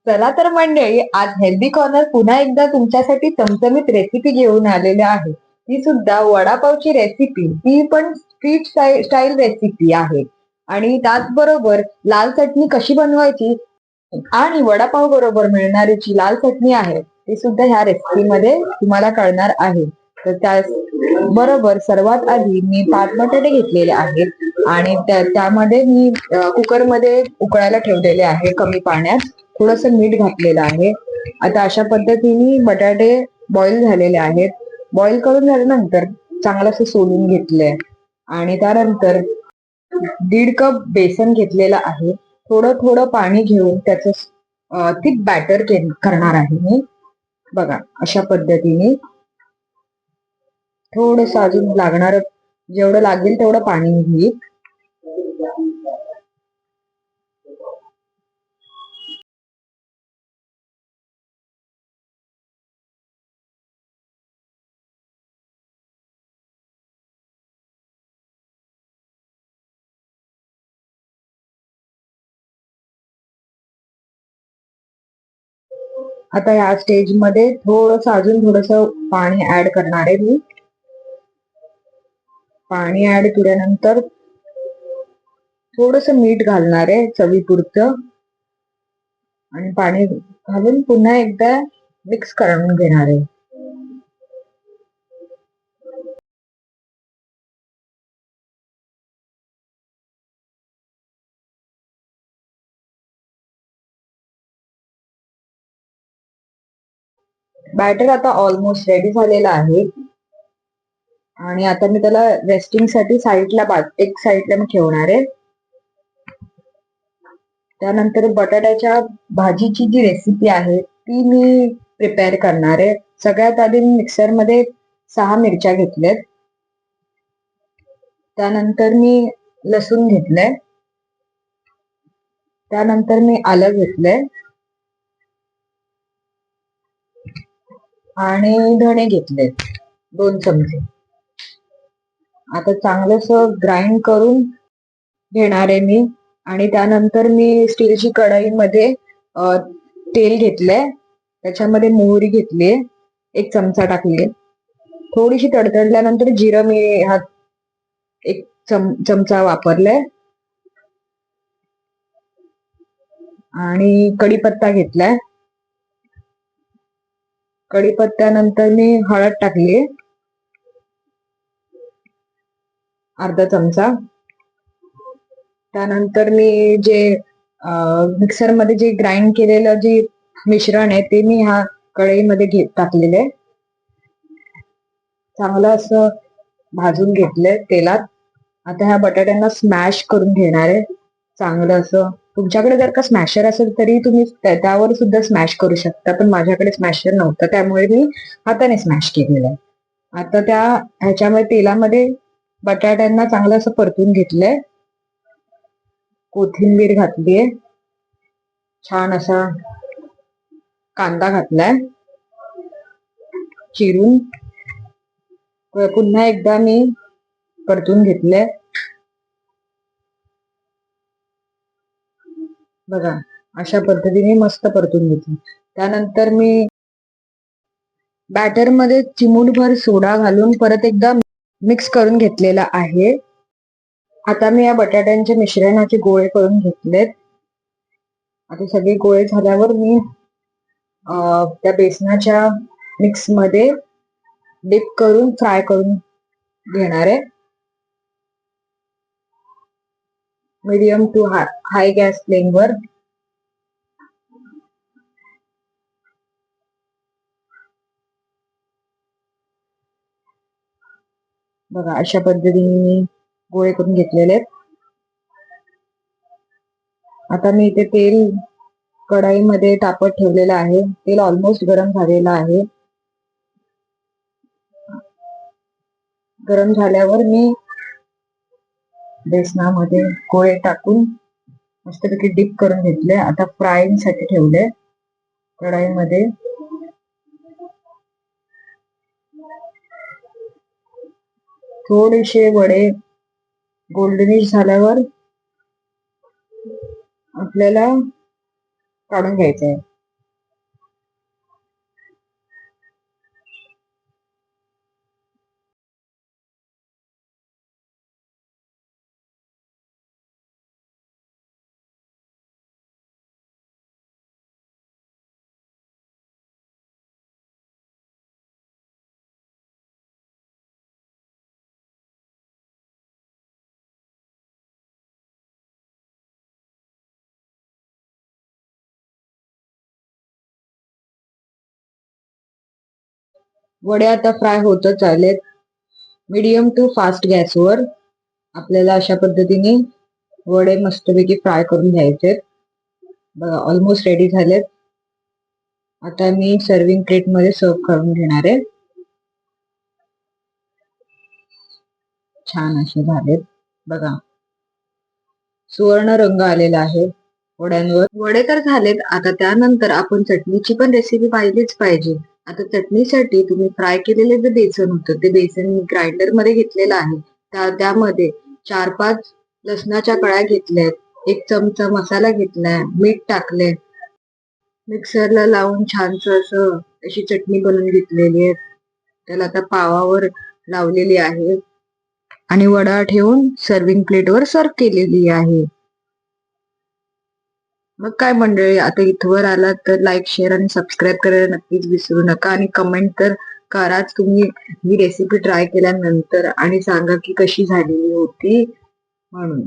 चला तर मंडळी, आज हेल्दी कॉर्नर पुन्हा एकदा तुमच्यासाठी चमचमीत रेसिपी घेऊन आलेले आहे. ती सुद्धा वडापावची रेसिपी, ती पण स्ट्रीट स्टाईल रेसिपी आहे. आणि त्याचबरोबर लाल चटणी कशी बनवायची आणि वडापाव बरोबर मिळणारी जी लाल चटणी आहे ती सुद्धा ह्या रेसिपीमध्ये तुम्हाला कळणार आहे. तर त्या बरोबर सर्वात आधी मी 5 बटाटे घेतलेले आहेत आणि त्यामध्ये मी कुकरमध्ये उकळायला ठेवलेले आहे कमी पाण्यात. थोडंसं मीठ घातलेलं आहे. आता अशा पद्धतीने बटाटे बॉईल झालेले आहेत. बॉईल करून झाल्यानंतर चांगलं असं सोलून घेतलंय आणि त्यानंतर 1.5 कप बेसन घेतलेलं आहे. थोडं थोडं पाणी घेऊन त्याचं थिक बॅटर करणार आहे मी. बघा अशा पद्धतीने थोडस अजून लागणार, जेवढं लागेल तेवढं पाणी घेईल. आता या स्टेज मध्ये अजून थोडस पाणी ऍड करणार आहे मी. पाणी ऍड केल्यानंतर थोडस मीठ घालणार आहे चवीपुरतं आणि पाणी घालून पुन्हा एकदा मिक्स करून घेणार आहे. बॅटर आता ऑलमोस्ट रेडी झालेला आहे आणि आता मी त्याला रेस्टिंग साठी एक साईडला मी ठेवणार आहे. त्यानंतर बटाट्याच्या भाजीची जी रेसिपी आहे ती मी प्रिपेअर करणार आहे. सगळ्यात आधी मी मिक्सर मध्ये 6 मिरच्या घेतल्यात. त्यानंतर मी लसूण घेतलंय. त्यानंतर मी आलं घेतलंय आणि धणे घेतलेत 2 चमचे. आता चांगलंस ग्राइंड करून घेणार आहे मी. आणि त्यानंतर मी स्टीलची कढईमध्ये तेल घेतलंय. त्याच्यामध्ये मोहरी घेतली, 1 चमचा टाकली. थोडीशी तडतडल्यानंतर जिरं मी हा 1 चमचा वापरलाय आणि कढीपत्ता घेतलाय. कढीपत्त्यानंतर मी हळद टाकली अर्धा चमचा. त्यानंतर मी जे मिक्सर मध्ये जे ग्राइंड केलेलं जे मिश्रण आहे ते मी ह्या कढईमध्ये टाकलेले. चांगलं असं भाजून घेतलंय तेलात. आता ह्या बटाट्यांना स्मॅश करून घेणार आहे चांगलं असं. तुमच्याकडे जर का स्मॅशर असेल तरी तुम्ही त्यावर सुद्धा स्मॅश करू शकता, पण माझ्याकडे स्मॅशर नव्हतं त्यामुळे मी हाताने स्मॅश केलेलं आहे. आता ह्याच्यामध्ये तेलामध्ये बटाट्यांना चांगलं असं परतून घेतलंय. कोथिंबीर घातलीये, छान असा कांदा घातलाय चिरून. पुन्हा एकदा मी परतून घेतलंय. बघा अशा पद्धतीने मस्त परतून घेतली. त्यानंतर मी बॅटर मध्ये चिमूटभर सोडा घालून परत एकदा मिक्स करून घेतलेला आहे. आता मी या बटाट्यांच्या मिश्रणाचे गोळे करून घेतलेत. आता सगळे गोळे झाल्यावर मी त्या बेसनाच्या मिक्स मध्ये डिप करून फ्राय करून घेणार आहे. मीडियम टू हाय गॅस फ्लेमवर. बघा अशा पद्धतीने मी गोळे करून घेतलेले आहेत. आता मी इथे तेल कढाईमध्ये तापत ठेवलेलं आहे. तेल ऑलमोस्ट गरम झालेलं आहे. गरम झाल्यावर मी बेसनामध्ये गोळे टाकून मस्तपैकी डिप करून घेतले. आता फ्रायिंग साठी ठेवले कढाईमध्ये. थोडेसे वडे गोल्डनिश झाल्यावर आपल्याला काढून घ्यायचे आहे. वडे आता फ्राय होतच आलेत. मीडियम टू फास्ट गॅसवर आपल्याला अशा पद्धतीने वडे मस्तपैकी फ्राय करून घ्यायचे. बघा ऑलमोस्ट रेडी झालेत. आता मी सर्विंग प्लेट मध्ये सर्व करून घेणार आहे. छान असे झालेत बघा, सुवर्ण रंग आलेला आहे वड्यांवर. वडे तर झालेत. आता त्यानंतर आपण चटणीची पण रेसिपी पाहिलीच पाहिजे. आता चटणीसाठी तुम्ही फ्राय केलेले जे बेसन होतं ते बेसन मी ग्राइंडर मध्ये घेतलेलं आहे. त्यामध्ये 4-5 लसणाच्या कळ्या घेतल्यात, 1 चमचा मसाला घेतलाय, मीठ टाकले, मिक्सरला लावून छानस असं अशी चटणी बनवून घेतलेली आहे. त्याला आता पावावर लावलेली आहे आणि वडा ठेवून सर्विंग प्लेटवर सर्व केलेली आहे. मग काय मंडळी, आता इथवर आलात तर लाईक, शेअर आणि सबस्क्राईब करायला नक्कीच विसरू नका आणि कमेंट तर कराच तुम्ही ही रेसिपी ट्राय केल्यानंतर आणि सांगा की कशी झालेली होती म्हणून.